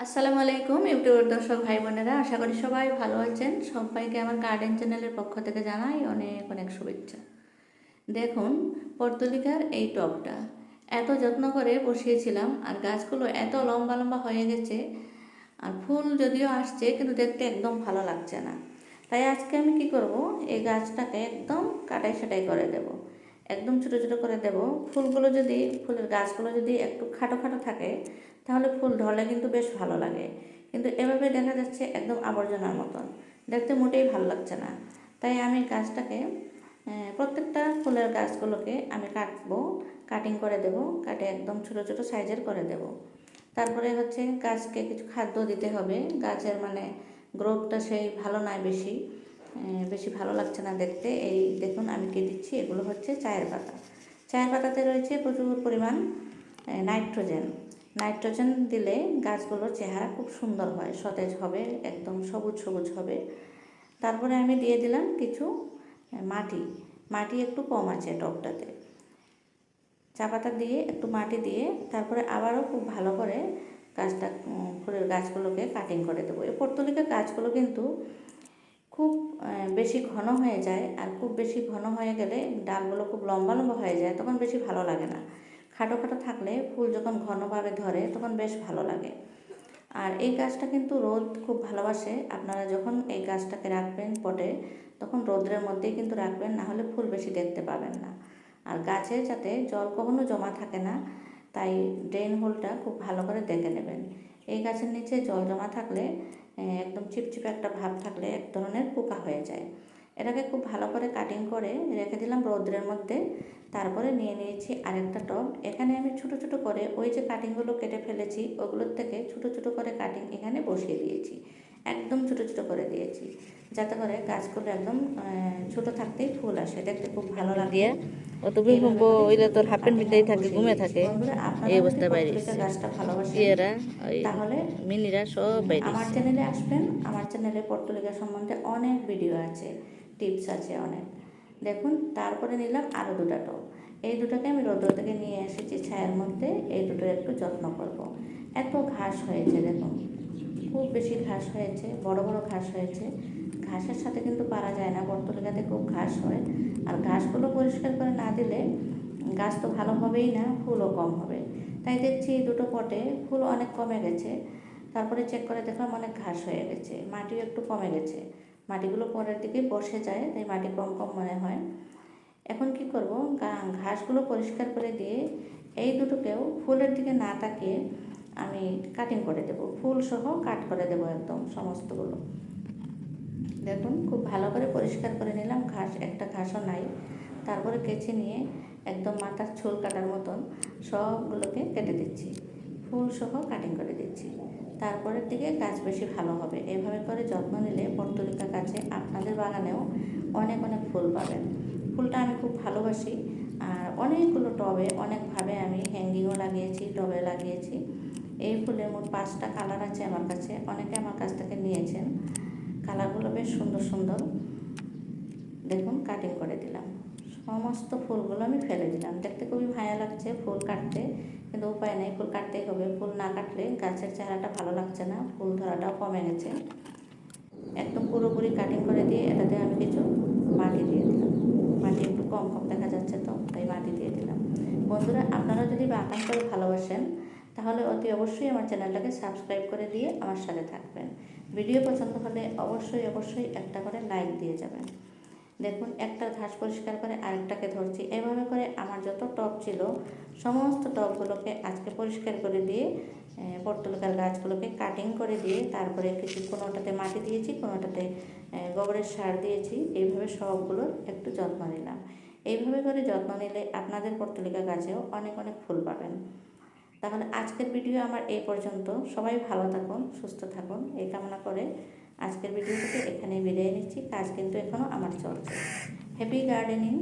আসসালামু আলাইকুম ইউটিউবের দর্শক ভাই বোনেরা, আশা করি সবাই ভালো আছেন। সবাইকে আমার গার্ডেন চ্যানেলের পক্ষ থেকে জানাই অনেক অনেক শুভেচ্ছা। দেখুন, পর্তুলিকার এই টবটা এত যত্ন করে বসিয়েছিলাম, আর গাছগুলো এত লম্বা লম্বা হয়ে গেছে, আর ফুল যদিও আসছে কিন্তু দেখতে একদম ভালো লাগছে না। তাই আজকে আমি কি করব, এই গাছটাকে একদম কাটাই ছাঁটাই করে দেব, একদম ছোটো ছোটো করে দেব। ফুলের গাছগুলো যদি একটু খাটো খাটো থাকে তাহলে ফুল ধরলে কিন্তু বেশ ভালো লাগে, কিন্তু এভাবে দেখা যাচ্ছে একদম আবর্জনার মতন, দেখতে মোটেই ভালো লাগছে না। তাই আমি গাছটাকে প্রত্যেকটা ফুলের গাছগুলোকে আমি কাটবো, কাটিং করে দেব, কাটে একদম ছোটো ছোটো সাইজের করে দেব। তারপরে হচ্ছে গাছকে কিছু খাদ্য দিতে হবে, গাছের গ্রোথটা সেই ভালো নয়, বেশি ভালো লাগছে না দেখতে। এই দেখুন আমি কি দিচ্ছি, এগুলো হচ্ছে চায়ের পাতা। চায়ের পাতাতে রয়েছে প্রচুর পরিমাণ নাইট্রোজেন। নাইট্রোজেন দিলে গাছগুলোর চেহারা খুব সুন্দর হয়, সতেজ হবে, একদম সবুজ সবুজ হবে। তারপরে আমি দিয়ে দিলাম কিছু মাটি। মাটি একটু কম আছে টবটাতে, চা পাতা দিয়ে একটু মাটি দিয়ে তারপরে আবারও খুব ভালো করে ফুলের গাছগুলোকে কাটিং করে দেবো। এই পর্তুলিকা গাছগুলো কিন্তু খুব বেশি ঘন হয়ে যায়, আর খুব বেশি ঘন হয়ে গেলে ডালগুলো খুব লম্বা লম্বা হয়ে যায়, তখন বেশি ভালো লাগে না। খাটো খাটো থাকলে ফুল যখন ঘনভাবে ধরে তখন বেশ ভালো লাগে। আর এই গাছটা কিন্তু রোদ খুব ভালোবাসে। আপনারা যখন এই গাছটাকে রাখবেন পটে, তখন রোদ্রের মধ্যেই কিন্তু রাখবেন, না হলে ফুল বেশি দেখতে পাবেন না। আর গাছে যাতে জল কখনো জমা থাকে না, তাই ড্রেন হোলটা খুব ভালো করে দেখে নেবেন। এই গাছের নিচে জল জমা থাকলে, একদম চিপচিপে একটা ভাব থাকলে এক ধরনের পোকা হয়ে যায়। এটাকে খুব ভালো করে কাটিং করে রেখে দিলাম রৌদ্রের মধ্যে। তারপরে নিয়ে নিয়েছি আরেকটা টব। এখানে আমি ছোটো ছোটো করে ওই যে কাটিংগুলো কেটে ফেলেছি ওগুলোর থেকে ছোটো ছোটো করে কাটিং এখানে বসিয়ে দিয়েছি, একদম ছোটো ছোটো করে দিয়েছি, যাতে করে গাছগুলো একদম ছোটো থাকতেই ফুল আসে, দেখতে খুব ভালো লাগে। অতবি হবো ওইলে তোর হাফ প্যান্ট পিন্ধাই থাকে, ঘুমে থাকে, এই যদি অবস্থায় বাইরে পর্তুলিকা গাছটা ভালোবাসেন ইয়েরা ওই তাহলে মিনিরা সব বাইরে আমার চ্যানেলে আসবেন। আমার চ্যানেলে পর্তুলিকা সম্বন্ধে অনেক ভিডিও আছে, টিপস আছে অনেক। দেখুন, তারপরে নিলাম আরও দুটো টব। এই দুটোকে আমি রোদ্র থেকে নিয়ে এসেছি ছায়ার মধ্যে, এই দুটো একটু যত্ন করব। এত ঘাস হয়েছে দেখুন, খুব বেশি ঘাস হয়েছে, বড় বড় ঘাস হয়েছে। ঘাসের সাথে কিন্তু পারা যায় না, পর্তুলিকাতে খুব ঘাস হয়। আর ঘাসগুলো পরিষ্কার করে না দিলে গাছ তো ভালো হবেই না, ফুলও কম হবে। তাই দেখছি দুটো পটে ফুল অনেক কমে গেছে। তারপরে চেক করে দেখলাম অনেক ঘাস হয়ে গেছে, মাটিও একটু কমে গেছে। মাটিগুলো পরের দিকে বসে যায়, তাই মাটি কম কম মনে হয়। এখন কি করব, ঘাসগুলো পরিষ্কার করে দিয়ে এই দুটোকেও ফুলের দিকে না তাকিয়ে আমি কাটিং করে দেব, ফুল সহ কাট করে দেব একদম সমস্তগুলো। দেখুন, খুব ভালো করে পরিষ্কার করে নিলাম, ঘাস একটা ঘাসও নাই। তারপরে কেচে নিয়ে একদম মাথার চুল কাটার মতন সবগুলোকে কেটে দিচ্ছি, ফুল সহ কাটিং করে দিচ্ছি। তারপরের দিকে গাছ বেশি ভালো হবে। এভাবে করে যত্ন নিলে পর্তুলিকা গাছে আপনাদের বাগানেও অনেক অনেক ফুল পাবেন। ফুলটা আমি খুব ভালোবাসি, আর অনেকগুলো টবে অনেকভাবে আমি হ্যাঙ্গিংও লাগিয়েছি, টবে লাগিয়েছি। এই ফুলের মোট 5টা কালার আছে আমার কাছে, অনেকে আমার কাছ থেকে নিয়েছেন। কালারগুলো বেশ সুন্দর সুন্দর। দেখুন, কাটিং করে দিলাম, সমস্ত ফুলগুলো আমি ফেলে দিলাম। দেখতে খুবই ভালো লাগছে ফুল কাটতে, কিন্তু উপায় নেই, ফুল কাটতেই হবে। ফুল না কাটলে গাছের চেহারাটা ভালো লাগছে না, ফুল ধরাটাও কমে গেছে। একদম পুরোপুরি কাটিং করে দিয়ে এটাতে আমি কিছু মাটি দিয়ে দিলাম। মাটি একটু কম কম দেখা যাচ্ছে, তো তাই মাটি দিয়ে দিলাম। বন্ধুরা, আপনারা যদি বাগান করে ভালোবাসেন তাহলে অতি অবশ্যই আমার চ্যানেলটাকে সাবস্ক্রাইব করে দিয়ে আমার সাথে থাকবেন। ভিডিও পছন্দ হলে অবশ্যই অবশ্যই একটা করে লাইক দিয়ে যাবেন। দেখুন, একটা ঘাস পরিষ্কার করে আরেকটাকে ধরছি। এভাবে করে আমার যত টব ছিল সমস্ত টবগুলোকে আজকে পরিষ্কার করে দিয়ে পর্তুলিকার গাছগুলোকে কাটিং করে দিয়ে তারপরে কোনোটাতে মাটি দিয়েছি, কোনোটাতে গোবরের সার দিয়েছি। এইভাবে সবগুলোর একটু যত্ন নিলাম। এইভাবে করে যত্ন নিলে আপনাদের পর্তুলিকা গাছেও অনেক অনেক ফুল পাবেন। তাহলে আজকের ভিডিও আমার এই পর্যন্ত। সবাই ভালো থাকুন, সুস্থ থাকুন এই কামনা করে আজকের ভিডিও থেকে এখানেই বিদায় নিচ্ছি। কাজ কিন্তু এখনও আমার চলছে। Happy gardening.